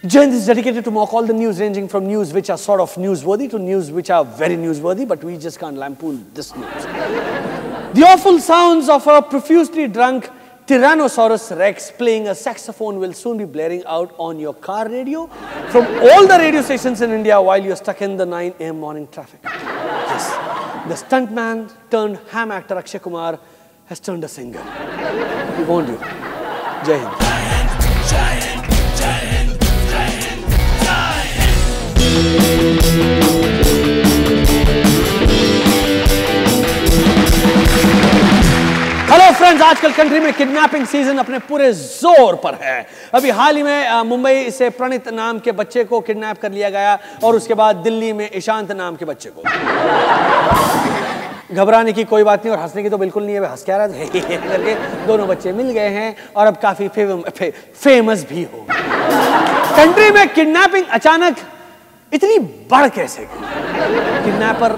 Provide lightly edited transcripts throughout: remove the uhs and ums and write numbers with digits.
Jayant is dedicated to mock all the news, ranging from news which are sort of newsworthy to news which are very newsworthy, but we just can't lampoon this news. The awful sounds of a profusely drunk Tyrannosaurus Rex playing a saxophone will soon be blaring out on your car radio from all the radio stations in India while you're stuck in the 9 AM morning traffic. Yes, the stuntman turned ham actor Akshay Kumar has turned a singer. We warned you. Jai Hind. Jai Hind. Jai Hind. Jai Hind. Jai Hind. Hello friends, आजकल country में kidnapping season अपने पूरे जोर पर है। अभी हाल ही में मुंबई से प्रणीत नाम के बच्चे को किडनैप कर लिया गया और उसके बाद दिल्ली में ईशांत नाम के बच्चे को। घबराने की कोई बात नहीं और हंसने की तो बिल्कुल नहीं है, हंस क्या रहा है करके दोनों बच्चे मिल गए हैं और अब काफी फेमस भी हो। कंट्री में किडनैपिंग अचानक इतनी बढ़ कैसे गई? किडनैपर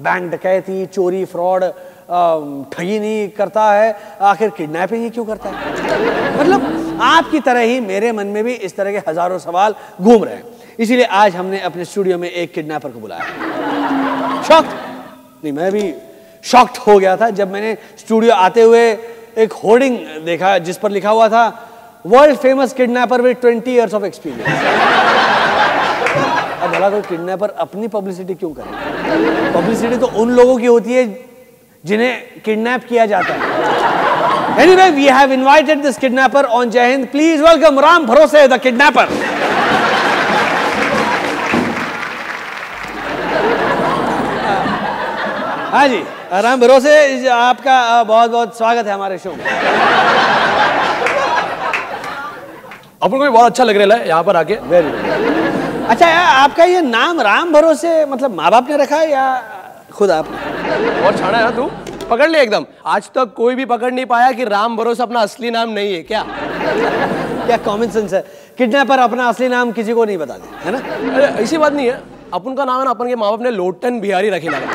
बैंक डकैती, चोरी, फ्रॉड, ठगी नहीं करता है, आखिर किडनैपिंग ही क्यों करता है? मतलब आपकी तरह ही मेरे मन में भी इस तरह के हजारों सवाल घूम रहे हैं। इसीलिए आज हमने अपने स्टूडियो में एक किडनैपर को बुलाया। शॉक्ड नहीं, मैं भी शॉक्ड हो गया था जब मैंने स्टूडियो आते हुए एक होर्डिंग देखा जिस पर लिखा हुआ था world famous kidnapper with 20 years of experience. अब भला कोई किडनैपर अपनी पब्लिसिटी क्यों करे? पब्लिसिटी तो उन लोगों की होती है जिन्हें किडनैप किया जाता है। Anyway, we have invited this kidnapper on Jai Hind. Please welcome Ram Bharose, the kidnapper. हाँ जी, राम भरोसे, आपका बहुत बहुत स्वागत है हमारे शो में। अपन को भी बहुत अच्छा लग रहा है यहाँ पर आके। Very good. अच्छा यार, आपका ये नाम राम भरोसे मतलब माँ बाप ने रखा है या खुद आपने? और छाना है तू, पकड़ लिया एकदम। आज तक कोई भी पकड़ नहीं पाया कि राम भरोसे अपना असली नाम नहीं है क्या? क्या कॉमन सेंस है? किडनैपर अपना असली नाम किसी को नहीं बताते, है ना? अरे ऐसी बात नहीं है, अपन का नाम है ना, अपन के माँ बाप ने लोटन बिहारी रखे लगा।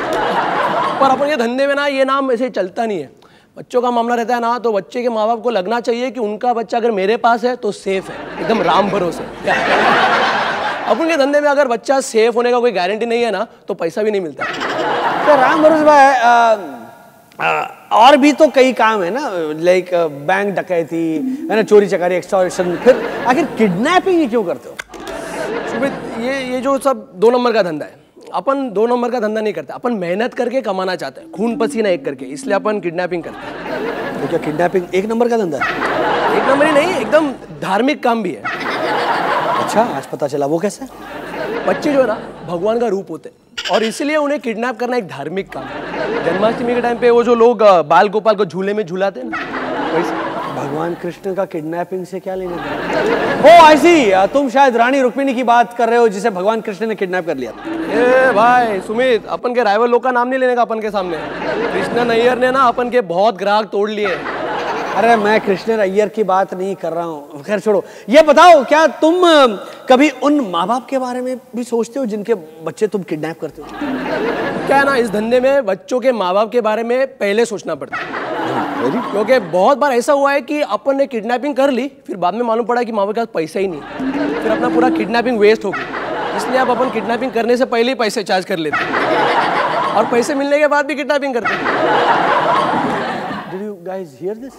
पर अपन के धंधे में ना ये नाम ऐसे चलता नहीं है। बच्चों का मामला रहता है ना, तो बच्चे के माँ बाप को लगना चाहिए कि उनका बच्चा अगर मेरे पास है तो सेफ है, एकदम राम भरोसे। अपन के धंधे में अगर बच्चा सेफ होने का कोई गारंटी नहीं है ना, तो पैसा भी नहीं मिलता। तो राम भरोसे भाई, और भी तो कई काम है ना, लाइक बैंक डकैती, है ना, चोरी चकारी, एक्सटॉर्शन, फिर आखिर किडनैपिंग ही क्यों करते हो? सुमित, ये जो सब 2 नंबर का धंधा है। अपन 2 नंबर का धंधा नहीं करते, अपन मेहनत करके कमाना चाहते हैं, खून पसीना एक करके, इसलिए अपन किडनैपिंग करते हैं। तो क्या किडनैपिंग 1 नंबर का धंधा है? 1 नंबर ही नहीं, एकदम धार्मिक काम भी है। अच्छा, आज पता चला। वो कैसे? बच्चे जो है ना, भगवान का रूप होते हैं और इसीलिए उन्हें किडनैप करना एक धार्मिक काम है। जन्माष्टमी के टाइम पे वो जो लोग बाल गोपाल को झूले में झूलाते हैं ना, वैसे। भगवान कृष्ण का किडनैपिंग से क्या लेना देना? ओह आई सी, तुम शायद रानी रुक्मिणी की बात कर रहे हो जिसे भगवान कृष्ण ने किडनैप कर लिया। ए भाई सुमित, अपन के राइवल लोग का नाम नहीं लेने का अपन के सामने। कृष्ण नैयर ने ना अपन के बहुत ग्राहक तोड़ लिए। अरे मैं कृष्ण अय्यर की बात नहीं कर रहा हूँ, खैर छोड़ो। ये बताओ, क्या तुम कभी उन माँ बाप के बारे में भी सोचते हो जिनके बच्चे तुम किडनैप करते हो? क्या है ना, इस धंधे में बच्चों के माँ बाप के बारे में पहले सोचना पड़ता है, क्योंकि बहुत बार ऐसा हुआ है कि अपन ने किडनैपिंग कर ली, फिर बाद में मालूम पड़ा कि माँ बाप के पास पैसा ही नहीं, फिर अपना पूरा किडनैपिंग वेस्ट हो गई। इसलिए अब अपन किडनैपिंग करने से पहले ही पैसे चार्ज कर लेते हैं और पैसे मिलने के बाद भी किडनैपिंग करते हैं। Did you guys hear this?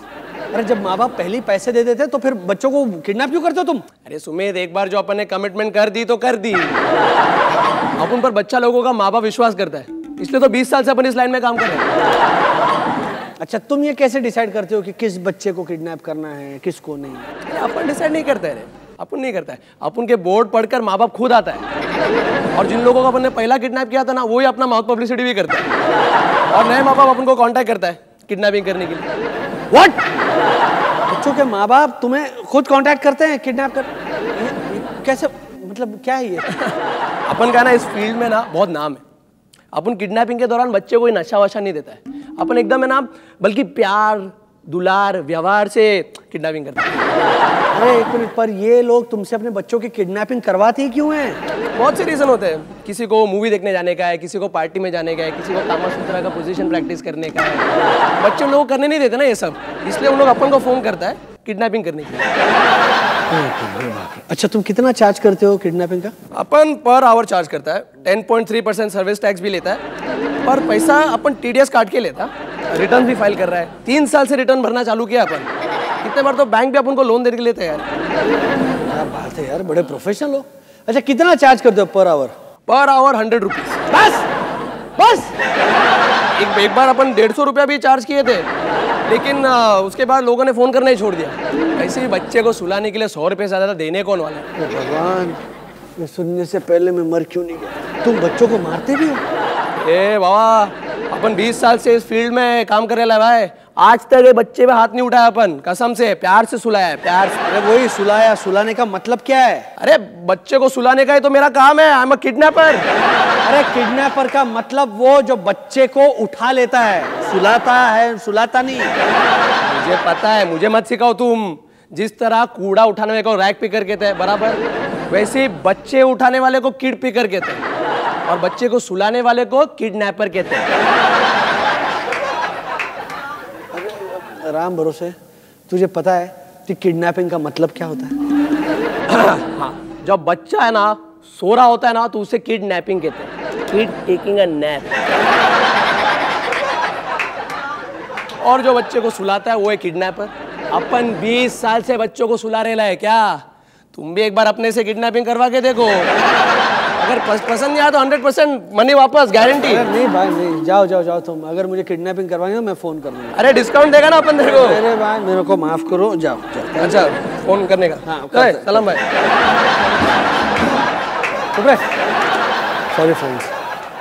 अरे जब माँ बाप पहले ही पैसे दे देते तो फिर बच्चों को किडनैप क्यों करते हो तुम? अरे सुमेध, एक बार जो अपन ने कमिटमेंट कर दी तो कर दी। अपन पर बच्चा लोगों का माँ बाप विश्वास करता है, इसलिए तो 20 साल से अपन इस लाइन में काम कर रहे हैं। अच्छा, तुम ये कैसे डिसाइड करते हो कि किस बच्चे को किडनैप करना है, किसको नहीं? अपन डिसाइड नहीं करते हैं, अपन नहीं करता है। अपन के बोर्ड पढ़कर माँ बाप खुद आता है और जिन लोगों को अपन ने पहला किडनैप किया था ना, वही अपना माउथ पब्लिसिटी भी करता है और नए माँ बाप अपन को कांटेक्ट करता है किडनैपिंग करने के लिए। व्हाट? बच्चों के माँ बाप तुम्हें खुद कांटेक्ट करते हैं किडनैप कर? कैसे, मतलब क्या है ये? अपन का ना इस फील्ड में ना बहुत नाम है। अपन किडनैपिंग के दौरान बच्चे को नशा वशा नहीं देता है, अपन एकदम है ना, बल्कि प्यार, दुलार, व्यवहार से किडनैपिंग करते हैं। अरे एक मिनट, पर ये लोग तुमसे अपने बच्चों की किडनैपिंग करवाते ही क्यों हैं? बहुत से रीजन होते हैं। किसी को मूवी देखने जाने का है, किसी को पार्टी में जाने का है, किसी को कामासूत्रा का पोजीशन प्रैक्टिस करने का है। बच्चे लोग करने नहीं देते ना ये सब, इसलिए उन लोग अपन को फोन करता है किडनैपिंग करने के लिए। अच्छा, तुम कितना चार्ज करते हो किडनैपिंग का? अपन पर आवर चार्ज करता है, 10.3% सर्विस टैक्स भी लेता है, पर पैसा अपन टीडीएस काट के लेता, रिटर्न भी फाइल कर रहा है। 3 साल से रिटर्न भरना चालू किया अपन। कितने बार तो बैंक भी अपन को लोन देने के लिए तैयार है। क्या बात है यार, बड़े प्रोफेशनल हो। अच्छा, कितना चार्ज करते हो per hour? Per hour 100 rupees. बस बस। एक बार अपन 150 रुपया भी चार्ज किए थे, लेकिन उसके बाद लोगों ने फोन करना ही छोड़ दिया। ऐसे ही बच्चे को सुलाने के लिए 100 रुपये से ज्यादा देने कौन वाला है? भगवान, ये सुनने से पहले मैं मर क्यों नहीं गया। तुम बच्चों को मारते भी हो? ए बाबा, अपन 20 साल से इस फील्ड में काम कर रहे भाई, आज तक ये बच्चे पे हाथ नहीं उठाया अपन। कसम से प्यार से सुलाया है, प्यार से। अरे वही सुलाया, सुलाने का मतलब क्या है? अरे बच्चे को सुलाने का ही तो मेरा काम है। I am a kidnapper. अरे किडनैपर का मतलब वो जो बच्चे को उठा लेता है, सुलाता है, सुलाता नहीं। मुझे पता है, मुझे मत सिखाओ तुम। जिस तरह कूड़ा उठाने वाले को रैक पिकर कहते हैं बराबर, वैसे ही बच्चे उठाने वाले को किड पिकर कहते हैं और बच्चे को सुलाने वाले को किडनैपर कहते हैं। राम भरोसे, तुझे पता है कि किडनैपिंग का मतलब क्या होता है? हाँ, जब बच्चा है ना सो रहा होता है ना तो उसे किडनैपिंग कहते हैं, किड टेकिंग अ नैप। और जो बच्चे को सुलाता है वो है किडनैपर। अपन 20 साल से बच्चों को सुला रहे है क्या? तुम भी एक बार अपने से किडनैपिंग करवा के देखो। अगर पसंद नहीं आया तो 100% मनी वापस, गारंटी। नहीं भाई नहीं, जाओ जाओ जाओ तुम। अगर मुझे किडनैपिंग करवाएंगे मैं फोन कर लूंगा। अरे डिस्काउंट देगा ना अपन तेरे को। अरे भाई मेरे को माफ करो, जाओ जाओ। अच्छा, फोन करने का। हाँ, सलाम भाई। सॉरी फ्रेंड्स,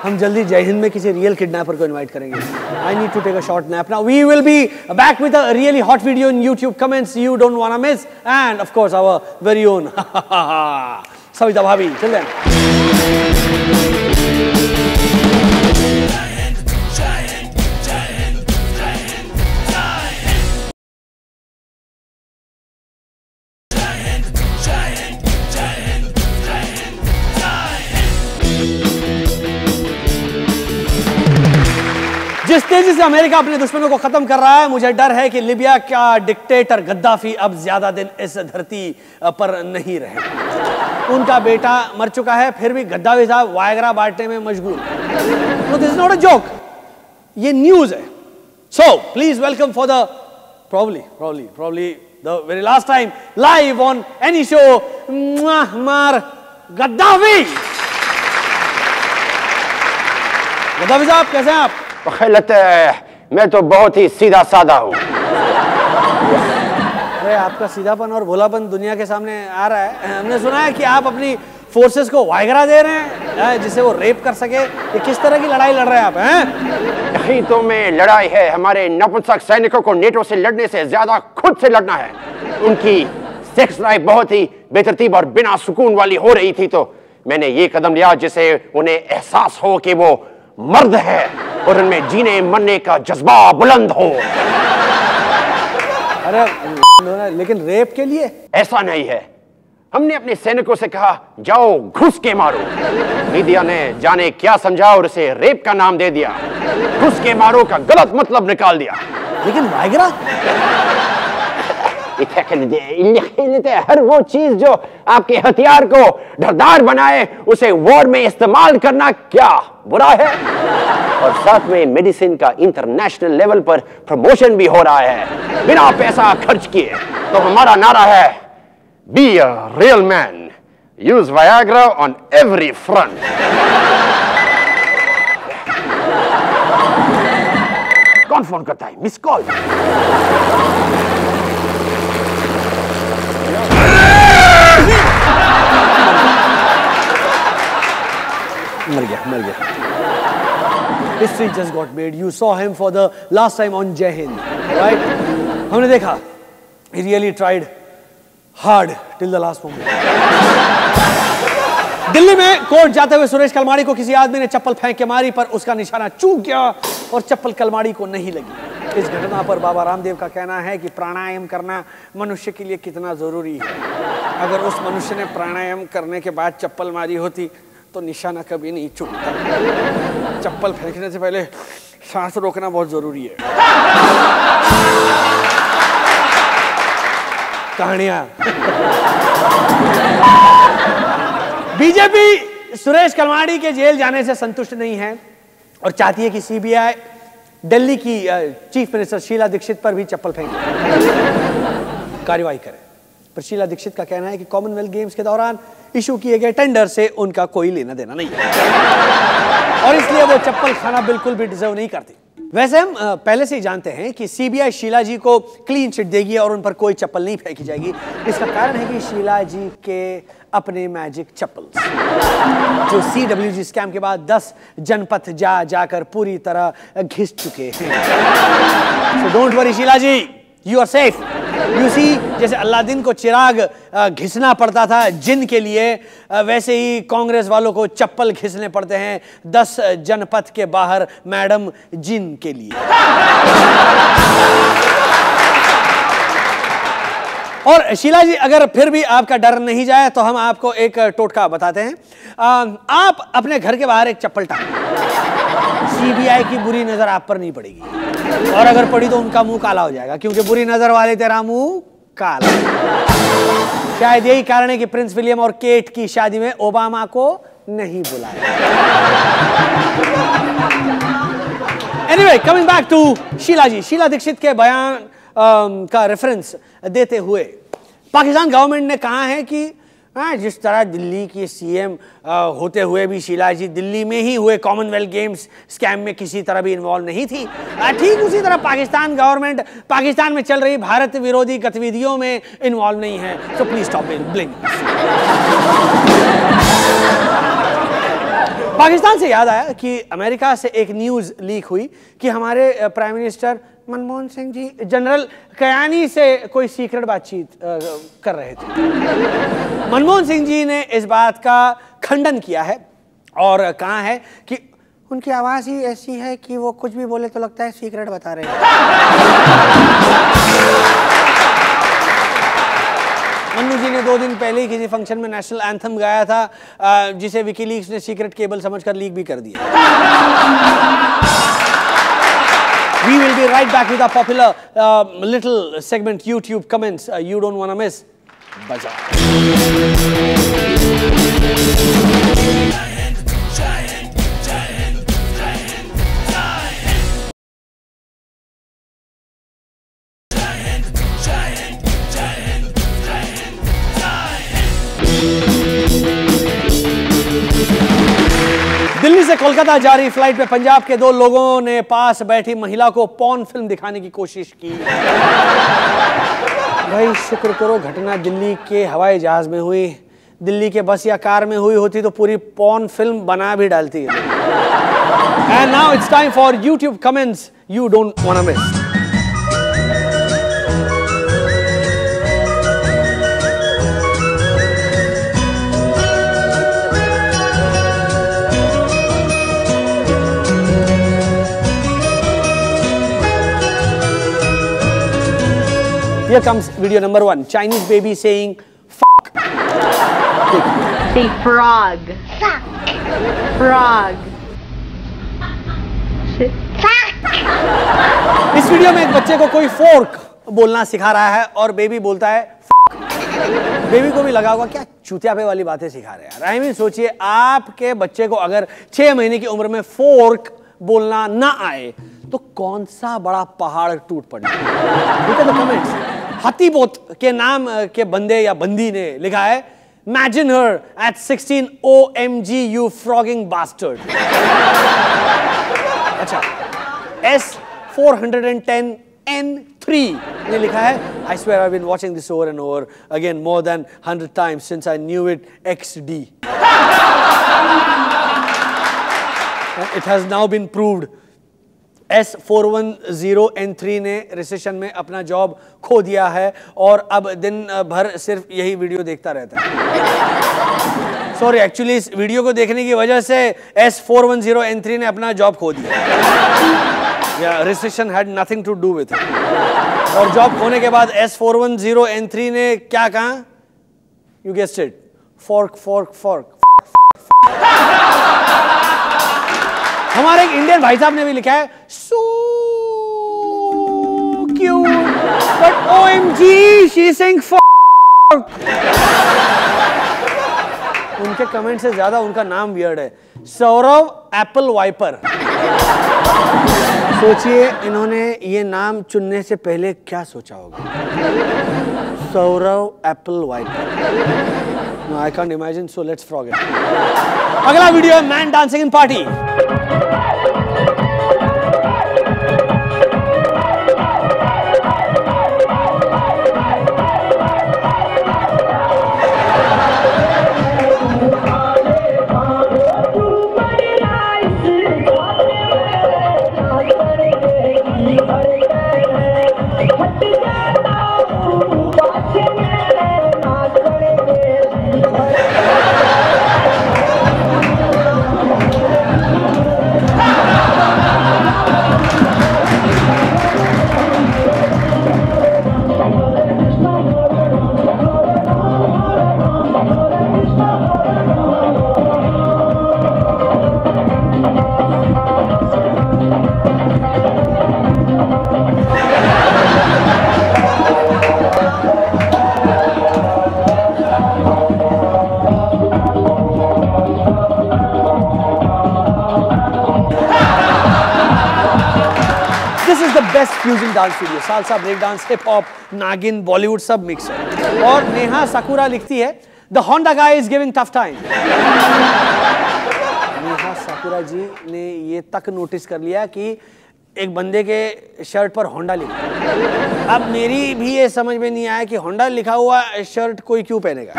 हम जल्दी जय हिंद में किसी रियल किडनैपर को इनवाइट करेंगे। I need to take a short nap now. We will be back with a really hot video in YouTube comments you don't wanna miss, and of course our very own Savita भाभी। चल जिस तेजी से America अपने दुश्मनों को खत्म कर रहा है, मुझे डर है कि लीबिया का डिक्टेटर गद्दाफी अब ज्यादा दिन इस धरती पर नहीं रहेगा। उनका बेटा मर चुका है, फिर भी गद्दाफी साहब वायग्रा बांटने में मशगूल। तो this is not a joke, ये न्यूज है। So please welcome for the probably the very last time live on any show, Muammar Gaddafi। Gaddafi साहब कैसे हैं आप? खैलत मैं तो बहुत ही सीधा साधा हूँ। अरे आपका सीधापन और भोलापन दुनिया के सामने आ रहा है। हमने सुना है कि आप अपनी फोर्सेस को वायग्रा दे रहे हैं जिससे वो रेप कर सके। ये किस तरह की लड़ाई लड़ रहे हैं आप? हैं? यही तो में लड़ाई है। हमारे नपुंसक सैनिकों को नेटो से लड़ने से ज्यादा खुद से लड़ना है। उनकी सेक्स लाइफ बहुत ही बेतरतीब और बिना सुकून वाली हो रही थी, तो मैंने ये कदम लिया जिससे उन्हें एहसास हो कि वो मर्द है और उनमें जीने मरने का जज्बा बुलंद हो। अरे लेकिन रेप के लिए? ऐसा नहीं है। हमने अपने सैनिकों से कहा जाओ घुस के मारो। मीडिया ने जाने क्या समझा और उसे रेप का नाम दे दिया। घुस के मारो का गलत मतलब निकाल दिया। लेकिन वायग्रा हर वो चीज जो आपके हथियार को डरदार बनाए उसे वॉर में इस्तेमाल करना क्या बुरा है? और साथ में मेडिसिन का इंटरनेशनल लेवल पर प्रमोशन भी हो रहा है बिना पैसा खर्च किए। तो हमारा नारा है be a real man, use Viagra on every front. कौन फोन करता है? Miss call. मर गया। History just got made. You saw him for the last time on Jai Hind, right? हमने देखा he really tried hard till the last moment. Delhi में court जाते हुए सुरेश कलमाड़ी को किसी आदमी ने चप्पल फेंक के मारी, पर उसका निशाना चूक गया और चप्पल कलमाड़ी को नहीं लगी। इस घटना पर बाबा रामदेव का कहना है कि प्राणायाम करना मनुष्य के लिए कितना जरूरी है। अगर उस मनुष्य ने प्राणायाम करने के बाद चप्पल मारी होती तो निशाना कभी नहीं चूकता। चप्पल फेंकने से पहले सांस रोकना बहुत जरूरी है। कहानियां बीजेपी सुरेश कलमाड़ी के जेल जाने से संतुष्ट नहीं है और चाहती है कि सीबीआई दिल्ली की चीफ मिनिस्टर शीला दीक्षित पर भी चप्पल फेंके, कार्रवाई करे। पर शीला दीक्षित का कहना है कि कॉमनवेल्थ गेम्स के दौरान इशू किए गए टेंडर से उनका कोई लेना देना नहीं है और इसलिए वो चप्पल खाना बिल्कुल भी डिजर्व नहीं करती। वैसे हम पहले से ही जानते हैं कि सीबीआई शीला जी को क्लीन चिट देगी और उन पर कोई चप्पल नहीं फेंकी जाएगी। इसका कारण है कि शीला जी के अपने मैजिक चप्पल जो CWG स्कैम के बाद 10 जनपथ जाकर पूरी तरह घिस चुके हैं। So don't worry Sheela ji, you are safe. You see, जैसे अलादीन को चिराग घिसना पड़ता था जिन के लिए, वैसे ही कांग्रेस वालों को चप्पल घिसने पड़ते हैं 10 जनपथ के बाहर मैडम जिन के लिए। और शीला जी, अगर फिर भी आपका डर नहीं जाए तो हम आपको एक टोटका बताते हैं। आप अपने घर के बाहर एक चप्पल टांग, सीबीआई की बुरी नजर आप पर नहीं पड़ेगी और अगर पड़ी तो उनका मुंह काला हो जाएगा क्योंकि बुरी नजर वाले तेरा मुंह काला। शायद यही कारण है कि प्रिंस विलियम और केट की शादी में ओबामा को नहीं बुलाया। Anyway, coming back to Sheila ji, Sheila Dikshit के बयान का रेफरेंस देते हुए पाकिस्तान गवर्नमेंट ने कहा है कि जिस तरह दिल्ली की सीएम होते हुए भी शीला जी दिल्ली में ही हुए कॉमनवेल्थ गेम्स स्कैम में किसी तरह भी इन्वॉल्व नहीं थी, ठीक उसी तरह पाकिस्तान गवर्नमेंट पाकिस्तान में चल रही भारत विरोधी गतिविधियों में इन्वॉल्व नहीं है। So please stop blaming. Pakistan से याद आया कि अमेरिका से एक न्यूज लीक हुई कि हमारे prime minister Manmohan Singh ji general Kayani से कोई सीक्रेट बातचीत कर रहे थे। मनमोहन सिंह जी ने इस बात का खंडन किया है और कहा है कि उनकी आवाज ही ऐसी है कि वो कुछ भी बोले तो लगता है सीक्रेट बता रहे हैं। मन्नू जी ने 2 दिन पहले ही किसी फंक्शन में नेशनल एंथम गाया था जिसे विकीलीक्स ने सीक्रेट केबल समझकर लीक भी कर दिया। We will be right back with our popular little segment YouTube comments you don't want to miss. Baja. Delhi से कोलकाता जा रही फ्लाइट में पंजाब के 2 लोगों ने पास बैठी महिला को पॉर्न फिल्म दिखाने की कोशिश की। भाई शुक्र करो घटना दिल्ली के हवाई जहाज में हुई, दिल्ली के बस या कार में हुई होती तो पूरी पॉर्न फिल्म बना भी डालती है। And now it's time for YouTube comments you don't want to miss. Here comes video number 1. Chinese baby saying fuck. Say frog. Fuck. Frog. Fuck. इस वीडियो में एक बच्चे को कोई फोर्क बोलना सिखा रहा है और बेबी बोलता है fuck. बेबी को भी लगा होगा क्या चूतिया पे वाली बातें सिखा रहे हैं यार। आई मीन सोचिए आपके बच्चे को अगर 6 महीने की उम्र में फोर्क बोलना ना आए तो कौन सा बड़ा पहाड़ टूट पड़े। Look at the comments. हतीबोत के नाम के बंदे या बंदी ने लिखा है Imagine her at 16 OMG you frogging bastard. अच्छा S410 N3 ने लिखा है I swear I've been watching this over and over again more than 100 times since I knew it XD. It has now been proved. S410N3 ने recession में अपना job खो दिया है और अब दिन भर सिर्फ यही वीडियो देखता रहता है। सॉरी, एक्चुअली इस वीडियो को देखने की वजह से S410N3 ने अपना जॉब खो दिया। Recession had nothing to do with it. और जॉब खोने के बाद S410N3 ने क्या कहा? You guessed it, fork fork fork. हमारे एक इंडियन भाई साहब ने भी लिखा है so cute but OMG she is saying उनके कमेंट से ज्यादा उनका नाम वियर्ड है, सौरव एप्पल वाइपर। सोचिए इन्होंने ये नाम चुनने से पहले क्या सोचा होगा। Saurav apple wiper. I can't imagine, so let's forget. अगला वीडियो है man dancing in party. Best fusion dance video, salsa, break dance, hip hop, Nagin, Bollywood सब मिक्स है। और नेहा साकुरा लिखती है, the Honda guy is giving tough time. Neha Sakura ji ने ये तक नोटिस कर लिया कि एक बंदे के शर्ट पर होंडा लिखा। अब मेरी भी ये समझ में नहीं आया कि होंडा लिखा हुआ शर्ट कोई क्यों पहनेगा।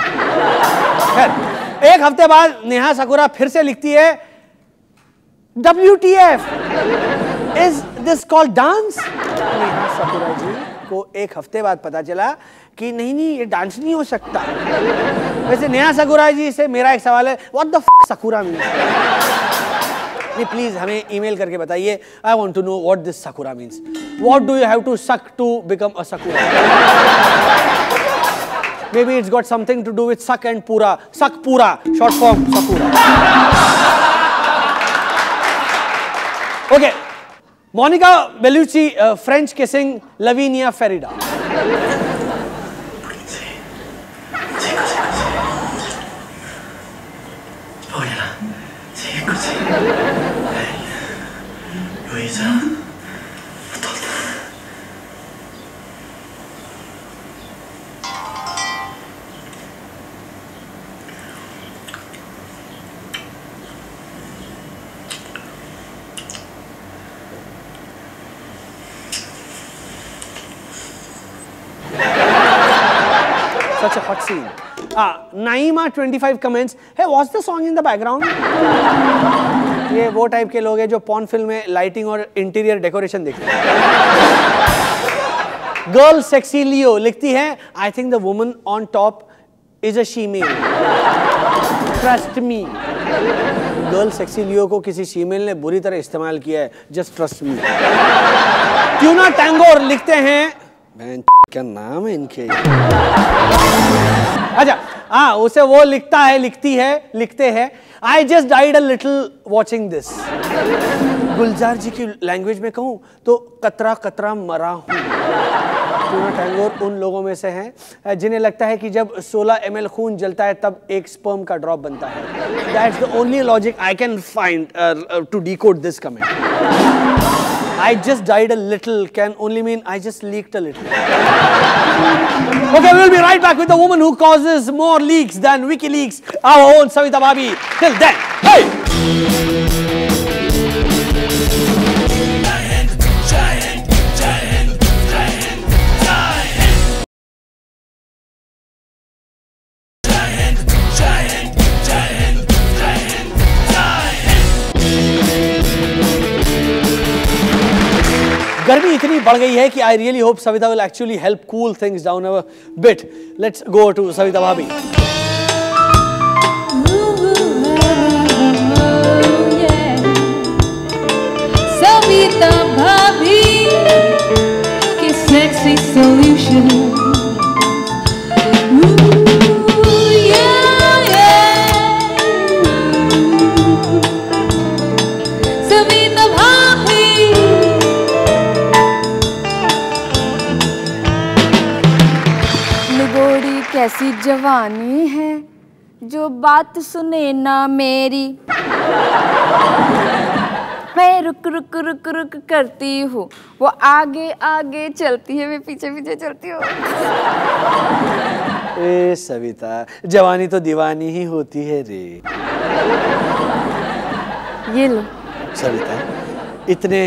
खैर, एक हफ्ते बाद नेहा साकुरा फिर से लिखती है, WTF Is this called dance? Neha Sakura जी को एक हफ्ते बाद पता चला कि नहीं ये डांस नहीं हो सकता। वैसे नेहा साकुरा जी से मेरा एक सवाल है, What the f साकुरा means? नहीं प्लीज हमें ईमेल करके बताइए। I want to know what this sakura means. What do you have to suck to become a sakura? Maybe it's got something to do with suck and pura. Suck pura, short form sakura. Okay. Monica Bellucci, French kissing Lavinia Ferida. Such a hot scene. Naima 25 comments, hey, what's the song in the background? ये वो type के लोग हैं जो porn film में lighting और interior decoration देखते हैं। गर्ल सेक्सी लियो लिखती है, I think the woman on top is a shemale, trust me. Girl sexy Leo को किसी शीमेल ने बुरी तरह इस्तेमाल किया है, just trust me. Tuna Tangor लिखते हैं, क्या नाम है इनके। अच्छा उसे वो लिखते हैं I just died a little watching this. Gulzar ji की लैंग्वेज में कहूं तो कतरा कतरा मरा हूं। ट्यूना टैंगोर उन लोगों में से हैं जिन्हें लगता है कि जब 16 ml खून जलता है तब एक स्पर्म का ड्रॉप बनता है। That's the only logic I can find to decode this comment. I just died a little can only mean I just leaked a little. Okay, we'll be right back with the woman who causes more leaks than WikiLeaks, our own Savita Bhabhi. Till then, hey! गर्मी इतनी बढ़ गई है कि I really hope Savita will actually help cool things down a bit. Let's go to Savita Bhabhi. Savita भाभी की sexy solution. ऐसी जवानी है जो बात सुने ना मेरी, मैं रुक रुक रुक रुक करती हूँ, वो आगे आगे चलती है, मैं पीछे पीछे चलती हूँ। ए सविता, जवानी तो दीवानी ही होती है रे। ये लो। सविता, इतने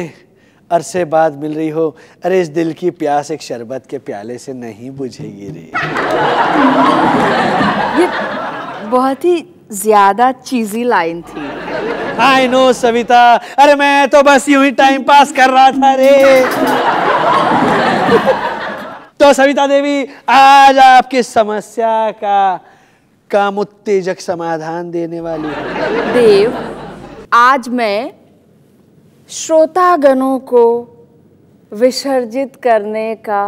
अरसे बाद मिल रही हो, अरे इस दिल की प्यास एक शरबत के प्याले से नहीं बुझेगी रे। ये बहुत ही ज्यादा चीजी लाइन थी। आई नो सविता, अरे मैं तो बस यूं ही टाइम पास कर रहा था रे। तो सविता देवी, आज आपकी समस्या का कामोत्तेजक समाधान देने वाली हूं। देव, आज मैं श्रोतागणों को विसर्जित करने का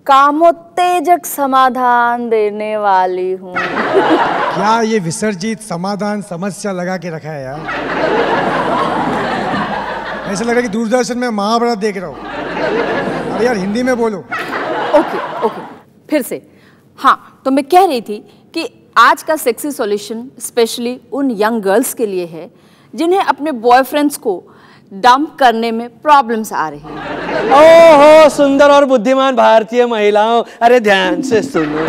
कामोत्तेजक समाधान देने वाली हूँ। क्या ये विसर्जित समाधान समस्या लगा के रखा है यार? ऐसा लग रहा है कि दूरदर्शन में महाभारत देख रहा हूँ। अरे यार हिंदी में बोलो। ओके, फिर से। हाँ, तो मैं कह रही थी कि आज का सेक्सी सॉल्यूशन स्पेशली उन यंग गर्ल्स के लिए है जिन्हें अपने बॉयफ्रेंड्स को डंप करने में प्रॉब्लम्स आ रही हैं। ओहो, सुंदर और बुद्धिमान भारतीय महिलाओं, अरे ध्यान से सुनो।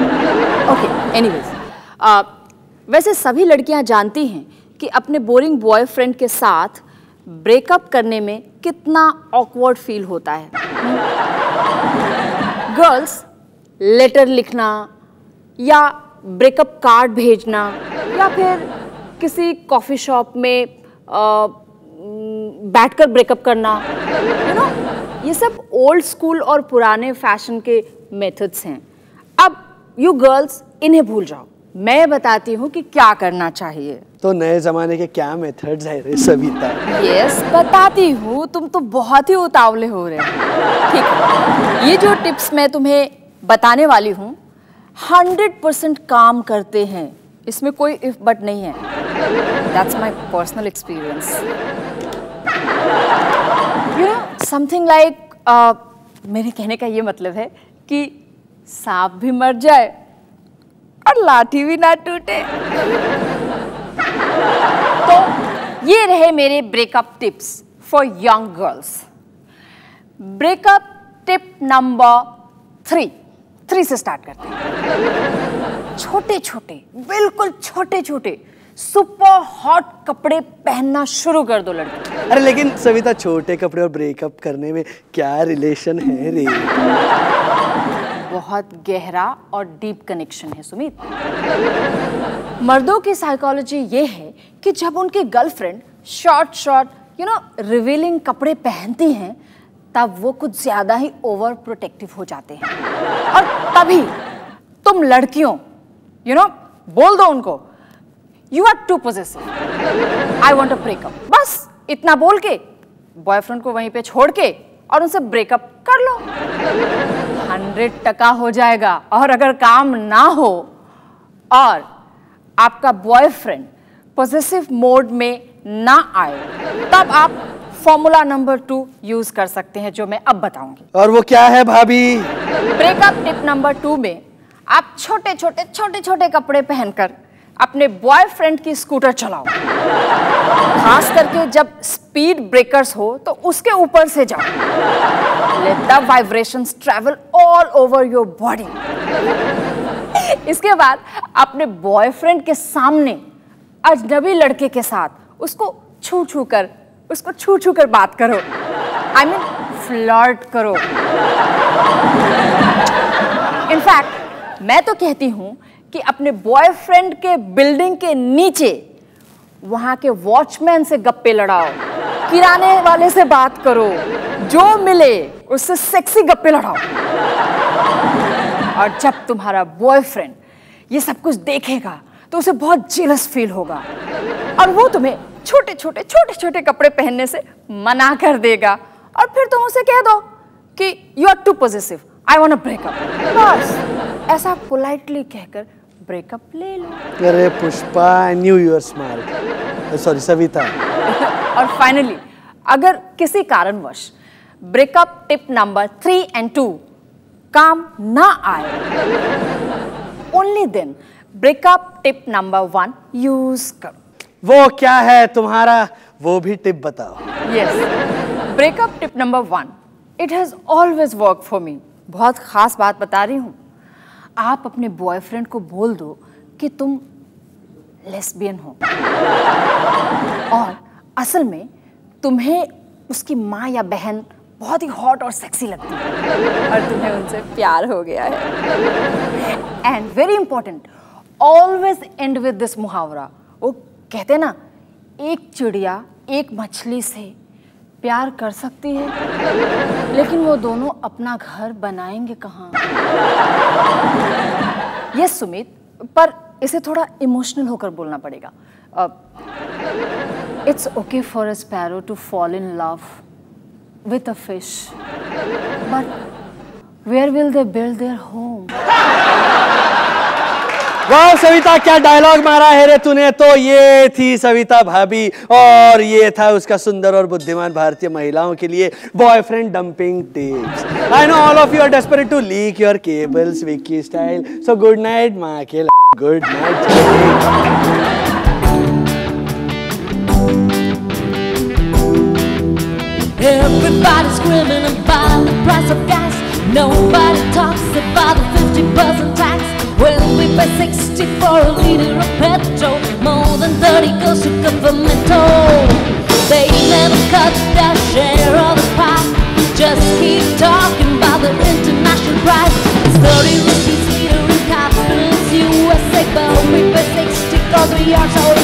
ओके, एनीवेज, वैसे सभी लड़कियां जानती हैं कि अपने बोरिंग बॉयफ्रेंड के साथ ब्रेकअप करने में कितना ऑकवर्ड फील होता है। गर्ल्स लेटर लिखना या ब्रेकअप कार्ड भेजना या फिर किसी कॉफी शॉप में बैठकर ब्रेकअप करना, ये सब ओल्ड स्कूल और पुराने फैशन के मेथड्स हैं। अब यू गर्ल्स इन्हें भूल जाओ, मैं बताती हूँ कि क्या करना चाहिए। तो नए जमाने के क्या मेथड्स है रे सविता? यस, बताती हूँ, तुम तो बहुत ही उतावले हो रहे हो। ठीक है, ये जो टिप्स मैं तुम्हें बताने वाली हूँ 100% काम करते हैं, इसमें कोई इफ बट नहीं है। That's my personal experience. Something like, मेरे कहने का ये मतलब है कि सांप भी मर जाए और लाठी भी ना टूटे। तो ये रहे मेरे breakup tips for young girls. Breakup tip number 3 से स्टार्ट करते हैं। छोटे छोटे, बिल्कुल छोटे छोटे सुपर हॉट कपड़े पहनना शुरू कर दो लड़की। अरे लेकिन सविता, छोटे कपड़े और ब्रेकअप करने में क्या रिलेशन है रे? बहुत गहरा और डीप कनेक्शन है सुमित। मर्दों की साइकोलॉजी ये है कि जब उनकी गर्लफ्रेंड शॉर्ट रिवीलिंग कपड़े पहनती हैं, तब वो कुछ ज्यादा ही ओवर प्रोटेक्टिव हो जाते हैं। और तभी तुम लड़कियों बोल दो उनको, you are too possessive, I want a breakup. बस इतना बोल के बॉयफ्रेंड को वहीं पे छोड़ के और उनसे ब्रेकअप कर लो। 100% हो जाएगा। और अगर काम ना हो और आपका बॉयफ्रेंड पॉसेसिव मोड में ना आए, तब आप फॉर्मूला नंबर 2 यूज कर सकते हैं, जो मैं अब बताऊंगी। और वो क्या है भाभी? ब्रेकअप टिप नंबर 2 में आप छोटे छोटे कपड़े पहनकर अपने बॉयफ्रेंड की स्कूटर चलाओ। खास करके जब स्पीड ब्रेकर्स हो तो उसके ऊपर से जाओ। Let the vibrations travel all over your body. इसके बाद अपने बॉयफ्रेंड के सामने अजनबी लड़के के साथ उसको छू छू कर बात करो। आई मीन फ्लर्ट करो। इनफैक्ट मैं तो कहती हूं कि अपने बॉयफ्रेंड के बिल्डिंग के नीचे वहां के वॉचमैन से गप्पे लड़ाओ, किराने वाले से बात करो, जो मिले उससे सेक्सी गप्पे लड़ाओ। और जब तुम्हारा बॉयफ्रेंड ये सब कुछ देखेगा तो उसे बहुत जेलस फील होगा और वो तुम्हें छोटे छोटे कपड़े पहनने से मना कर देगा। और फिर तुम उसे कह दो कि you are too possessive, I want a breakup. बस ऐसा पोलाइटली कहकर ब्रेकअप ले लो। अरे Pushpa, I knew you are smart. Sorry Savita. और फाइनली, अगर किसी कारणवश ब्रेकअप टिप नंबर 3 और 2 काम ना आए, only then breakup tip number 1 use करो। वो क्या है तुम्हारा, वो भी टिप बताओ। Yes, breakup tip number 1, it has always worked for me। बहुत खास बात बता रही हूँ। आप अपने बॉयफ्रेंड को बोल दो कि तुम लेस्बियन हो और असल में तुम्हें उसकी माँ या बहन बहुत ही हॉट और सेक्सी लगती है और तुम्हें उनसे प्यार हो गया है। And very important, always and with this मुहावरा। वो कहते हैं ना, एक चिड़िया एक मछली से प्यार कर सकती है लेकिन वो दोनों अपना घर बनाएंगे कहाँ? यस सुमित, पर इसे थोड़ा इमोशनल होकर बोलना पड़ेगा। It's okay for a sparrow to fall in love with a fish, but where will they build their home? वाह सविता, क्या डायलॉग मारा है रे तूने। तो ये थी सविता भाभी और ये था उसका सुंदर और बुद्धिमान भारतीय महिलाओं के लिए boyfriend dumping tips. I know all of you are desperate to leak your cables wiki style, so good night माँ के, good night. Everybody's screaming about the price of gas. Nobody talks about the 50% tax. When we pay 60 for a liter of petrol, more than 30 goes to governmental. They never cut their share of the pie. Just keep talking about the international price. It's 30 rupees liter in capitals USA, but we pay 60 'cause we are so